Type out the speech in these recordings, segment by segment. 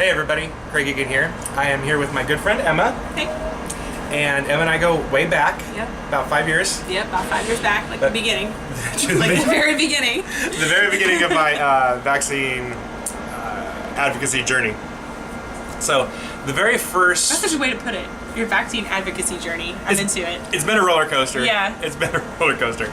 Hey everybody, Craig Egan here. I am here with my good friend Emma. Hey. And Emma and I go way back. Yep. About 5 years. Yep, about 5 years back, like the beginning. Like the very beginning. The very beginning of my vaccine advocacy journey. So, the very first... That's such a way to put it. Your vaccine advocacy journey. I'm into it. It's been a roller coaster. Yeah. It's been a roller coaster.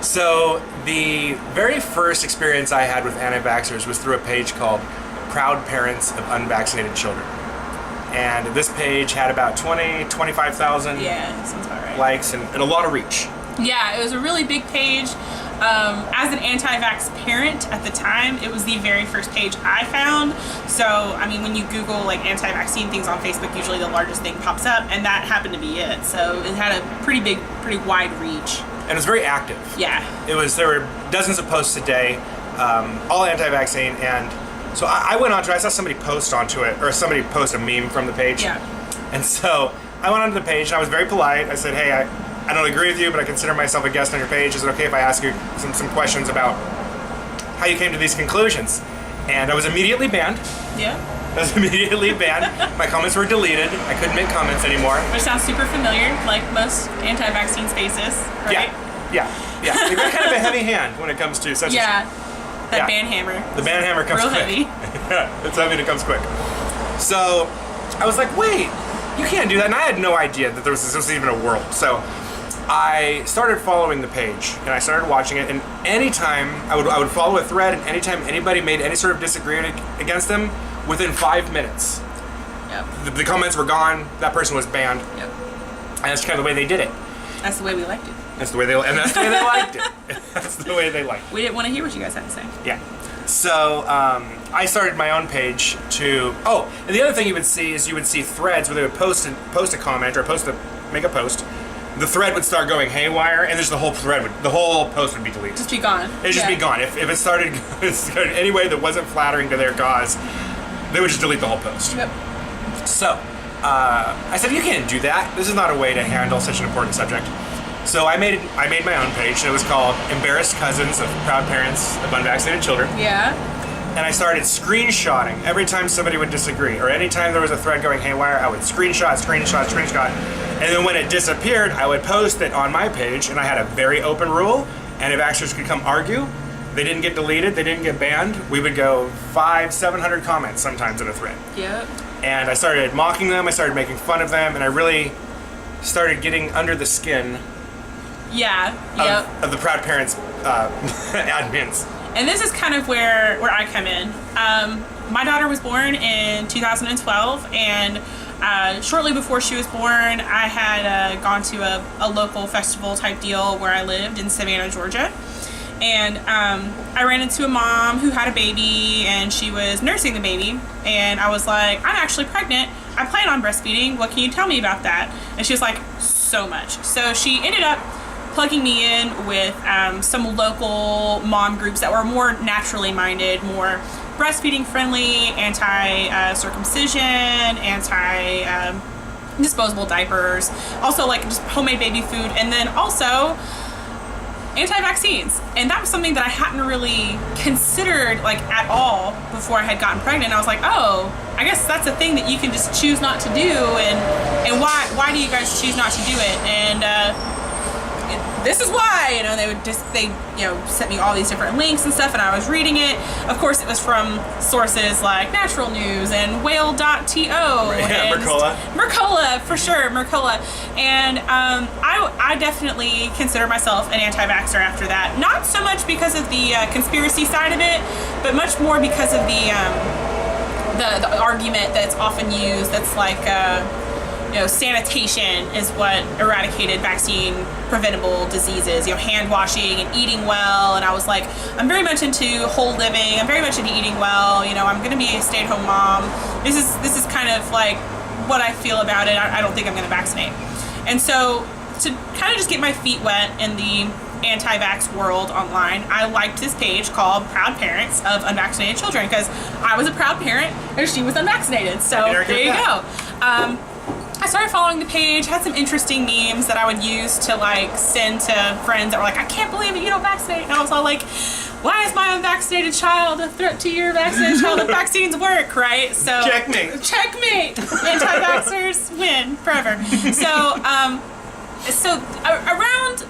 So, the very first experience I had with anti-vaxxers was through a page called Proud Parents of Unvaccinated Children. And this page had about 25,000 yeah, sounds about right. likes and a lot of reach. Yeah, it was a really big page. As an anti-vax parent at the time, it was the very first page I found. So, I mean, when you Google like anti-vaccine things on Facebook, usually the largest thing pops up, and that happened to be it. So it had a pretty wide reach. And it was very active. Yeah. There were dozens of posts a day, all anti-vaccine, and so I went onto it. I saw somebody post onto it, or somebody post a meme from the page. Yeah. And so I went onto the page, and I was very polite. I said, hey, I don't agree with you, but I consider myself a guest on your page. Is it okay if I ask you some questions about how you came to these conclusions? And I was immediately banned. Yeah. I was immediately banned. My comments were deleted. I couldn't make comments anymore. Which sounds super familiar, like most anti-vaccine spaces, right? Yeah. They've got kind of a heavy hand when it comes to such That ban hammer. The ban hammer comes real quick. heavy. Yeah, it's heavy and it comes quick. So I was like, wait, you can't do that. And I had no idea that this was even a world. So I started following the page and I started watching it. And anytime I would follow a thread, and anytime anybody made any sort of disagreement against them, within 5 minutes, the comments were gone. That person was banned. Yep. And that's kind of the way they did it. That's the way we liked it. That's the way they liked it. That's the way they liked it. We didn't want to hear what you guys had to say. Yeah. So I started my own page to. Oh, and the other thing you would see is threads where they would post a comment or make a post. The thread would start going haywire, and the whole post would be deleted. Just be gone. It'd just be gone. If it started any way that wasn't flattering to their cause, they would just delete the whole post. Yep. So I said, you can't do that. This is not a way to handle such an important subject. So I made my own page, and it was called Embarrassed Cousins of Proud Parents of Unvaccinated Children. Yeah. And I started screenshotting every time somebody would disagree, or anytime there was a thread going haywire, I would screenshot. And then when it disappeared, I would post it on my page, and I had a very open rule, and if actors could come argue, they didn't get deleted, they didn't get banned, we would go 500-700 comments sometimes in a thread. Yep. And I started mocking them, I started making fun of them, and I really started getting under the skin of the Proud Parents admins. And this is kind of where I come in. My daughter was born in 2012, and shortly before she was born, I had gone to a local festival type deal where I lived in Savannah, Georgia. And I ran into a mom who had a baby, and she was nursing the baby. And I was like, I'm actually pregnant. I plan on breastfeeding. What can you tell me about that? And she was like, so much. So she ended up plugging me in with some local mom groups that were more naturally minded, more breastfeeding friendly, anti-circumcision, anti-disposable diapers, also like just homemade baby food, and then also anti-vaccines. And that was something that I hadn't really considered like at all before I had gotten pregnant. I was like, oh, I guess that's a thing that you can just choose not to do, and why do you guys choose not to do it? And this is why, they sent me all these different links and stuff, and I was reading it. Of course, it was from sources like Natural News and Whale.to. Yeah, Mercola, for sure, Mercola. And I definitely consider myself an anti-vaxxer after that. Not so much because of the conspiracy side of it, but much more because of the argument that's often used that's like, sanitation is what eradicated vaccine preventable diseases, hand washing and eating well. And I was like, I'm very much into whole living. I'm very much into eating well. I'm going to be a stay-at-home mom. This is kind of like what I feel about it. I don't think I'm going to vaccinate. And so to kind of just get my feet wet in the anti-vax world online, I liked this page called Proud Parents of Unvaccinated Children because I was a proud parent and she was unvaccinated. So there you go. I started following the page, had some interesting memes that I would use to like send to friends that were like, I can't believe it, you don't vaccinate. And I was all like, why is my unvaccinated child a threat to your vaccinated child? The vaccines work, right? So Checkmate. Anti-vaxxers win forever. So around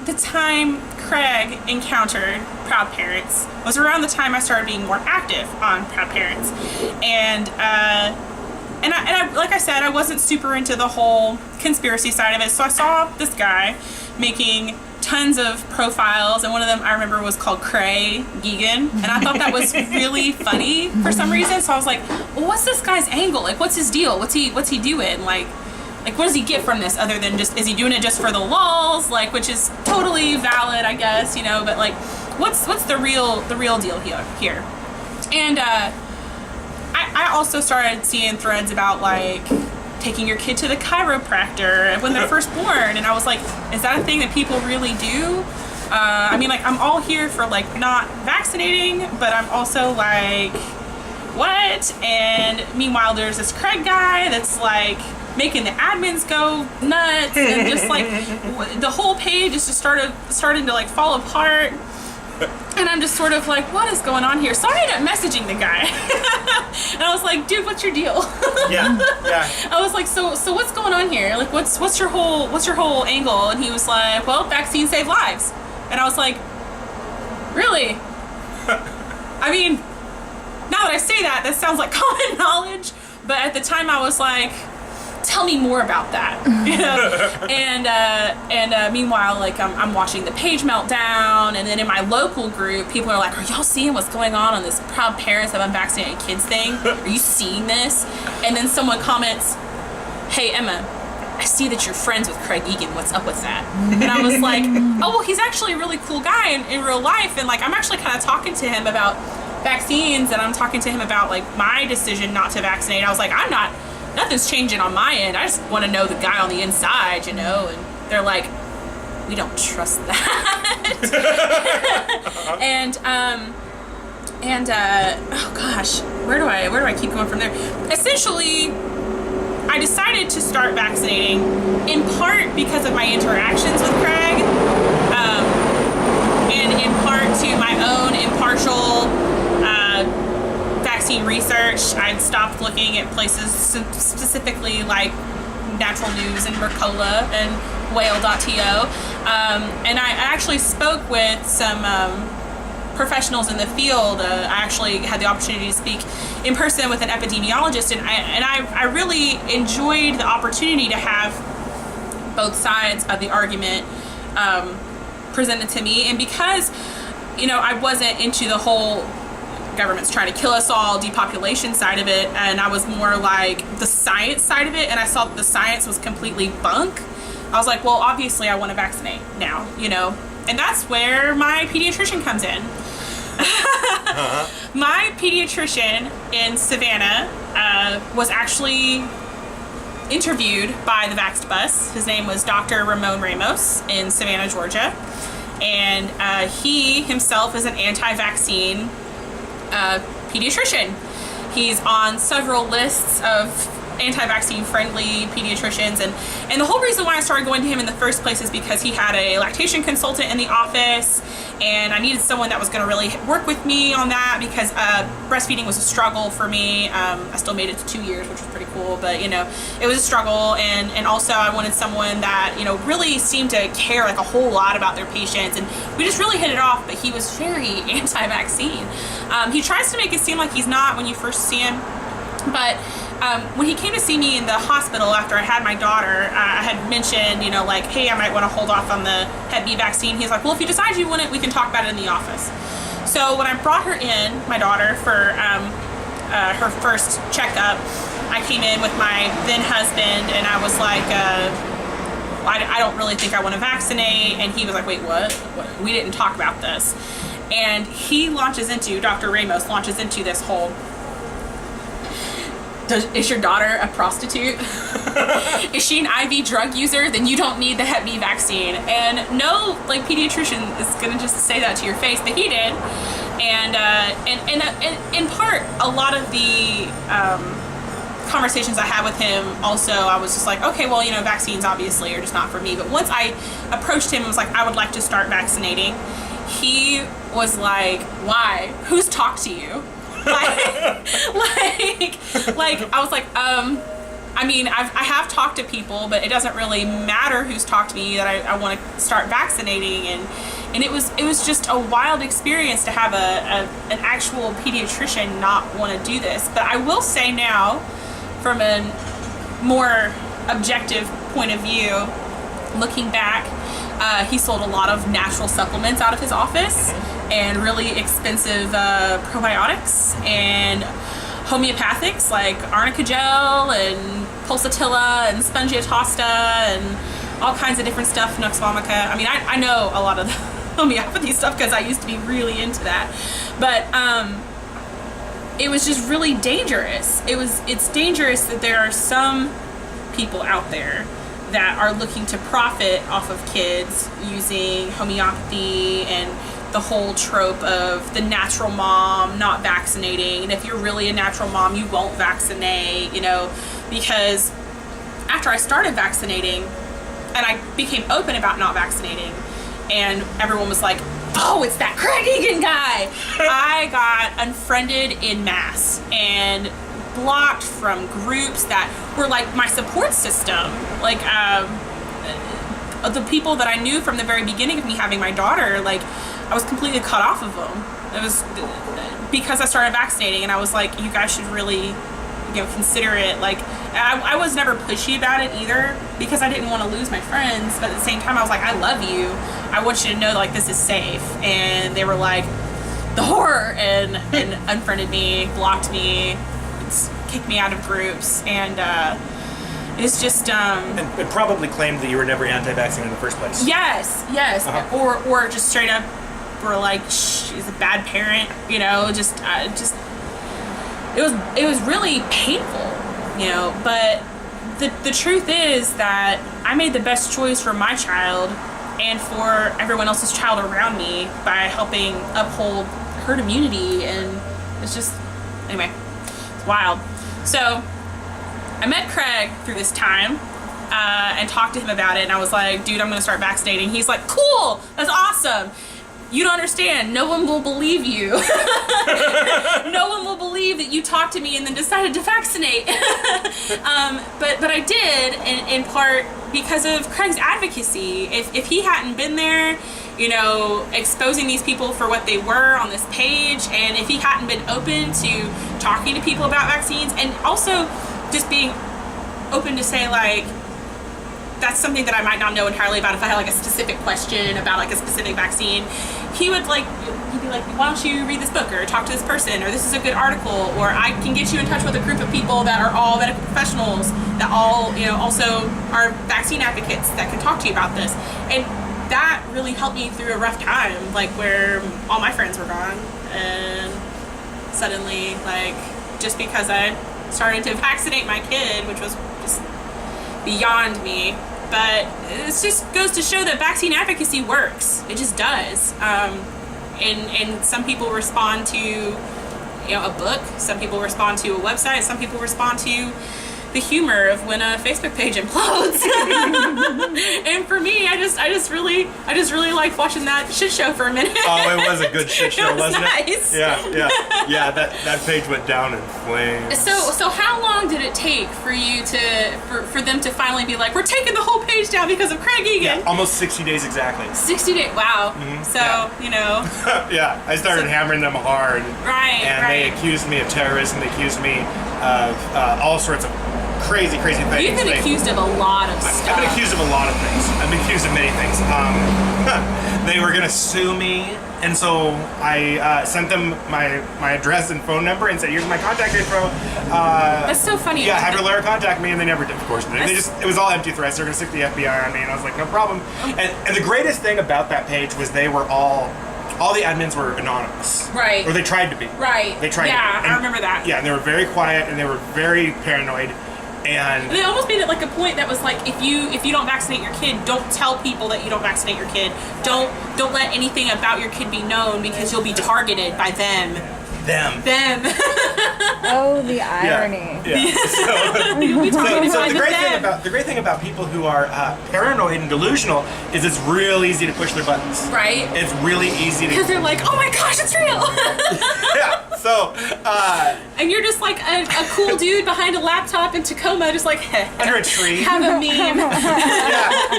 the time Craig encountered Proud Parents was around the time I started being more active on Proud Parents, and I, like I said, I wasn't super into the whole conspiracy side of it. So I saw this guy making tons of profiles, and one of them I remember was called Egan, and I thought that was really funny for some reason. So I was like, well, what's this guy's angle? Like, what's his deal? What's he doing? Like what does he get from this other than just, is he doing it just for the lulz? Like, which is totally valid, I guess, you know, but like, what's the real deal here? And I also started seeing threads about like taking your kid to the chiropractor when they're first born, and I was like, is that a thing that people really do? I mean, like, I'm all here for like not vaccinating, but I'm also like, what? And meanwhile, there's this Craig guy that's like making the admins go nuts, and just like the whole page is just starting to like fall apart. And I'm just sort of like, what is going on here? So I ended up messaging the guy. And I was like, dude, what's your deal? Yeah. I was like, so what's going on here? Like, what's your whole angle? And he was like, well, vaccines save lives. And I was like, really? I mean, now that I say that, that sounds like common knowledge. But at the time I was like, tell me more about that, you know? And meanwhile, like, I'm watching the page meltdown, and then in my local group, people are like, are y'all seeing what's going on this Proud Parents of Unvaccinated Kids thing? Are you seeing this? And then someone comments, hey, Emma, I see that you're friends with Craig Egan. What's up with that? And I was like, oh, well, he's actually a really cool guy in real life, and like, I'm actually kind of talking to him about vaccines, and I'm talking to him about like my decision not to vaccinate. I was like, nothing's changing on my end. I just want to know the guy on the inside, you know? And they're like, we don't trust that. Oh gosh, where do I keep going from there? Essentially, I decided to start vaccinating in part because of my interactions with Craig, and in part to my own impartial vaccine research. I'd stopped looking at places specifically like Natural News and Mercola and Whale.to. And I actually spoke with some professionals in the field. I actually had the opportunity to speak in person with an epidemiologist, and I really enjoyed the opportunity to have both sides of the argument presented to me. And because, you know, I wasn't into the whole government's trying to kill us all, depopulation side of it, and I was more like the science side of it, and I saw that the science was completely bunk. I was like, well, obviously I want to vaccinate now, you know? And that's where my pediatrician comes in. My pediatrician in Savannah was actually interviewed by the Vaxxed Bus. His name was Dr. Ramon Ramos in Savannah, Georgia. And he himself is an anti-vaccine pediatrician. He's on several lists of anti-vaccine friendly pediatricians, and the whole reason why I started going to him in the first place is because he had a lactation consultant in the office, and I needed someone that was going to really work with me on that, because breastfeeding was a struggle for me. I still made it to 2 years, which was pretty cool, but you know, it was a struggle, and also I wanted someone that, you know, really seemed to care like a whole lot about their patients, and we just really hit it off. But he was very anti-vaccine. He tries to make it seem like he's not when you first see him, but when he came to see me in the hospital after I had my daughter, I had mentioned, you know, like, hey, I might want to hold off on the Hep B vaccine. He's like, well, if you decide you want it, we can talk about it in the office. So when I brought her in, my daughter, for her first checkup, I came in with my then husband, and I was like, I don't really think I want to vaccinate. And he was like, wait, what? We didn't talk about this. And he Dr. Ramos launches into this whole, is your daughter a prostitute? Is she an IV drug user? Then you don't need the Hep B vaccine. And no, like, pediatrician is gonna just say that to your face, but he did. And in part, a lot of the conversations I had with him, also, I was just like, okay, well, you know, vaccines obviously are just not for me. But once I approached him and was like, I would like to start vaccinating, he was like, why? Who's talked to you? like I was like, I mean, I have talked to people, but it doesn't really matter who's talked to me that I want to start vaccinating. And it was just a wild experience to have an actual pediatrician not want to do this. But I will say now, from a more objective point of view, looking back, he sold a lot of natural supplements out of his office and really expensive probiotics and homeopathics like arnica gel and pulsatilla and spongiatosta and all kinds of different stuff, nux vomica. I mean, I know a lot of the homeopathy stuff because I used to be really into that. But it was just really dangerous. It's dangerous that there are some people out there that are looking to profit off of kids using homeopathy and the whole trope of the natural mom not vaccinating, and if you're really a natural mom, you won't vaccinate, you know, because after I started vaccinating and I became open about not vaccinating, and everyone was like, oh, it's that Craig Egan guy. I got unfriended en masse and blocked from groups that were like my support system. Like the people that I knew from the very beginning of me having my daughter, like I was completely cut off of them. It was because I started vaccinating, and I was like, you guys should really, you know, consider it. Like I was never pushy about it either because I didn't want to lose my friends, but at the same time I was like, I love you. I want you to know like this is safe. And they were like, the horror, and unfriended me, blocked me, kicked me out of groups, and it's just and probably claimed that you were never anti-vaccine in the first place. Yes, or just straight up were like, she's a bad parent, you know, just it was really painful, you know. But the truth is that I made the best choice for my child and for everyone else's child around me by helping uphold herd immunity, and it's just, anyway, it's wild. So I met Craig through this time and talked to him about it, and I was like, dude, I'm gonna start vaccinating. He's like, cool, that's awesome. You don't understand, no one will believe you. No one will believe that you talked to me and then decided to vaccinate. But I did, in part because of Craig's advocacy. If he hadn't been there, you know, exposing these people for what they were on this page, and if he hadn't been open to talking to people about vaccines, and also just being open to say, like, that's something that I might not know entirely about. If I had like a specific question about like a specific vaccine, he'd be like, why don't you read this book or talk to this person, or this is a good article, or I can get you in touch with a group of people that are all medical professionals that all, you know, also are vaccine advocates that can talk to you about this. And that really helped me through a rough time, like where all my friends were gone, and suddenly, like, just because I started to vaccinate my kid, which was just beyond me. But it just goes to show that vaccine advocacy works. It just does. And some people respond to, you know, a book. Some people respond to a website. Some people respond to the humor of when a Facebook page implodes. And for me, I just really liked watching that shit show for a minute. Oh, it was a good shit show, wasn't nice. it? Yeah. That page went down in flames. So how long did it take for you for them to finally be like, we're taking the whole page down because of Craig Egan? Yeah, almost 60 days exactly. 60 days. Wow. Mm-hmm. So yeah. you know. Yeah, I started hammering them hard. Right. And they accused me of terrorism. They accused me of all sorts of crazy things. You've been accused of a lot of stuff. I've been accused of a lot of things. I've been accused of many things. They were gonna sue me, and so I sent them my address and phone number and said, here's my contact info. That's so funny. Yeah, have your lawyer contact me, and they never did, of course. It was all empty threats. They were gonna stick the FBI on me, and I was like, no problem. And the greatest thing about that page was they were all the admins were anonymous. Right. Or they tried to be. Right. They tried yeah, to be. I remember that. Yeah, and they were very quiet, and they were very paranoid. And they almost made it like a point that was like, if you don't vaccinate your kid, don't tell people that you don't vaccinate your kid. Don't let anything about your kid be known because you'll be targeted by them. them. Them. Oh, the irony. Yeah. You'll be talking So to them. the great thing about people who are paranoid and delusional is it's real easy to push their buttons. Right. It's really easy to. Because they're like, oh my gosh, it's real. Yeah. So. And you're just like a cool dude behind a laptop in Tacoma, just like Under a tree. have a meme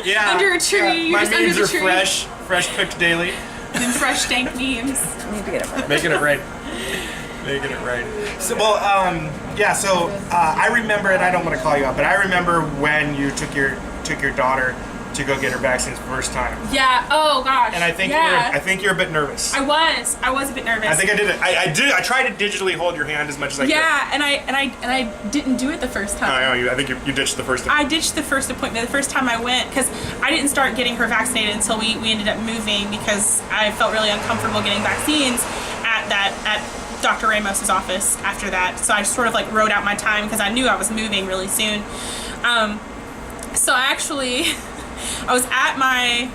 Yeah. under a tree. My You're just under memes the are tree. fresh cooked daily. And fresh dank memes. Need to get it right. Making it right. Making it right. So, well, So I remember, and I don't want to call you out, but I remember when you took your daughter to go get her vaccines the first time. Yeah. Oh gosh. And I think you're a bit nervous. I was a bit nervous. I think I did it. I tried to digitally hold your hand as much as I could. Yeah, and I didn't do it the first time. I think you ditched the first time. I ditched the first appointment. The first time I went, because I didn't start getting her vaccinated until we ended up moving, because I felt really uncomfortable getting vaccines at Dr. Ramos's office after that. So I just sort of like wrote out my time because I knew I was moving really soon. So I was at my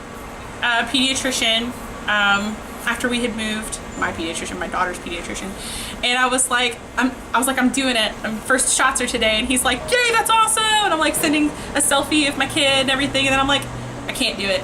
pediatrician after we had moved. My pediatrician, my daughter's pediatrician, and I was like, I'm doing it. First shots are today, and he's like, yay, that's awesome! And I'm like sending a selfie of my kid and everything, and then I'm like, I can't do it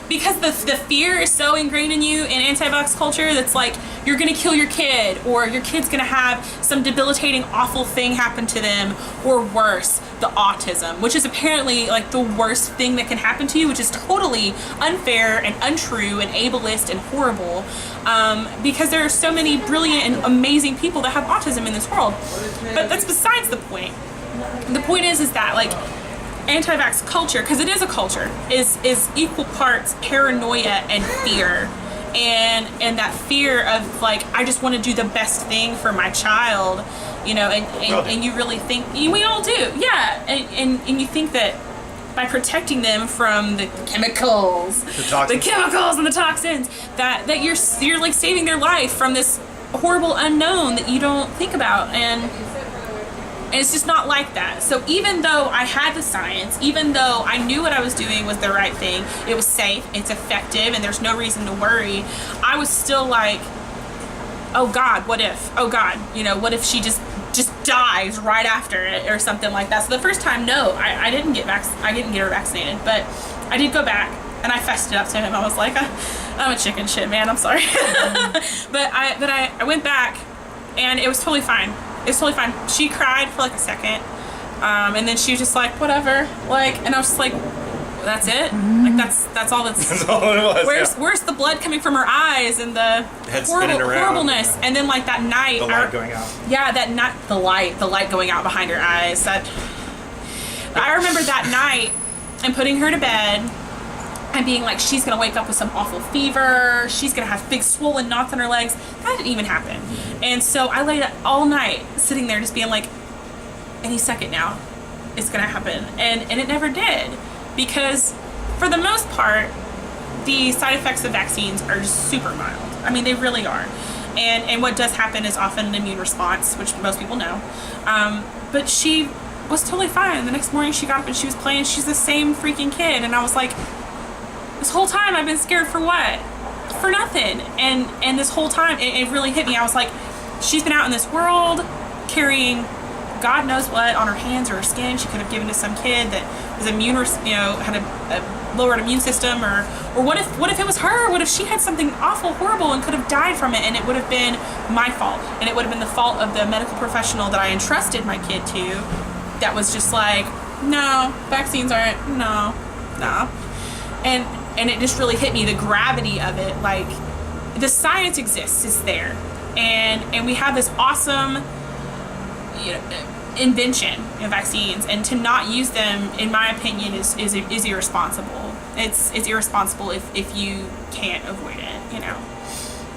because the fear is so ingrained in you in anti-vax culture that's like you're gonna kill your kid, or your kid's gonna have some debilitating awful thing happen to them, or worse, the autism, which is apparently like the worst thing that can happen to you, which is totally unfair and untrue and ableist and horrible, because there are so many brilliant and amazing people that have autism in this world. But that's besides the point. The point is that like anti-vax culture, because it is a culture, is equal parts paranoia and fear, and that fear of like, I just want to do the best thing for my child, you know, and you really think, we all do, yeah, and you think that by protecting them from the chemicals, the chemicals and the toxins, that you're like saving their life from this horrible unknown that you don't think about, and it's just not like that. So even though I had the science, even though I knew what I was doing was the right thing, it was safe, it's effective, and there's no reason to worry, I was still like, oh God, what if? Oh God, you know, what if she just dies right after it or something like that? So the first time, no, I didn't get her vaccinated, but I did go back and I fessed it up to him. I was like, I'm a chicken shit, man, I'm sorry. but I went back and it was totally fine. It's totally fine. She cried for like a second, and then she was just like, whatever, like, and I was just like, that's it? Like that's all that's all it was. Where's the blood coming from her eyes and the horribleness? And then like that night, the light going out. Yeah, that night, the light going out behind her eyes. That I remember that night and putting her to bed and being like, she's gonna wake up with some awful fever, she's gonna have big swollen knots on her legs. That didn't even happen. And so I laid all night sitting there just being like, any second now it's gonna happen, and it never did, because for the most part the side effects of vaccines are just super mild. I mean, they really are, and what does happen is often an immune response, which most people know, but she was totally fine. The next morning she got up and she was playing. She's the same freaking kid, and I was like, this whole time I've been scared for what? For nothing. And this whole time it really hit me. I was like, she's been out in this world carrying God knows what on her hands or her skin. She could have given to some kid that was immune, you know, had a lowered immune system, or what if it was her? What if she had something awful, horrible, and could have died from it, and it would have been my fault, and it would have been the fault of the medical professional that I entrusted my kid to, that was just like, no, vaccines aren't, no. And it just really hit me, the gravity of it. Like, the science exists, it's there, and we have this awesome, you know, invention of vaccines, and to not use them, in my opinion, is irresponsible. It's irresponsible if you can't avoid it, you know.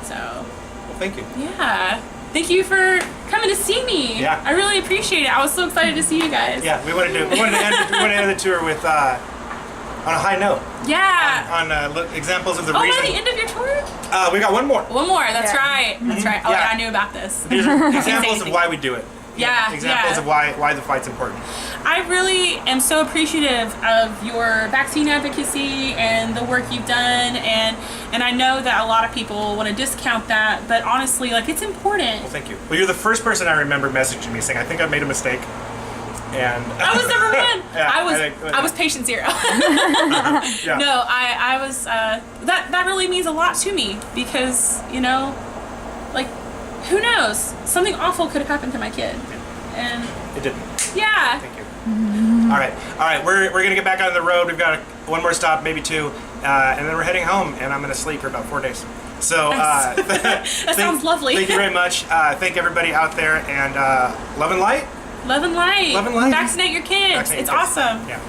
So. Well, thank you. Yeah. Thank you for coming to see me. Yeah. I really appreciate it. I was so excited to see you guys. Yeah, we wanted to end the tour with on a high note. Yeah. On examples of the Oh, reason. by the end of your tour? We got one more. One more. That's Yeah. right. That's right. Oh, Yeah. yeah, I knew about this. These are examples of why we do it. Yeah, Examples yeah. of why the fight's important. I I really am so appreciative of your vaccine advocacy and the work you've done, and I know that a lot of people want to discount that, but honestly, like, it's important. Well, thank you. Well, you're the first person I remember messaging me saying, I think I made a mistake. And I was number one. Yeah, I was patient zero. yeah. No, I was. That really means a lot to me because, you know, like, who knows? Something awful could have happened to my kid, and It didn't. yeah. Thank you. All right. We're gonna get back on the road. We've got one more stop, maybe two, and then we're heading home. And I'm gonna sleep for about 4 days. So That sounds lovely. Thank you very much. Thank everybody out there, and love and light. Love and light. Love and light. Vaccinate your kids. Vaccinate It's your kids. awesome. Yeah.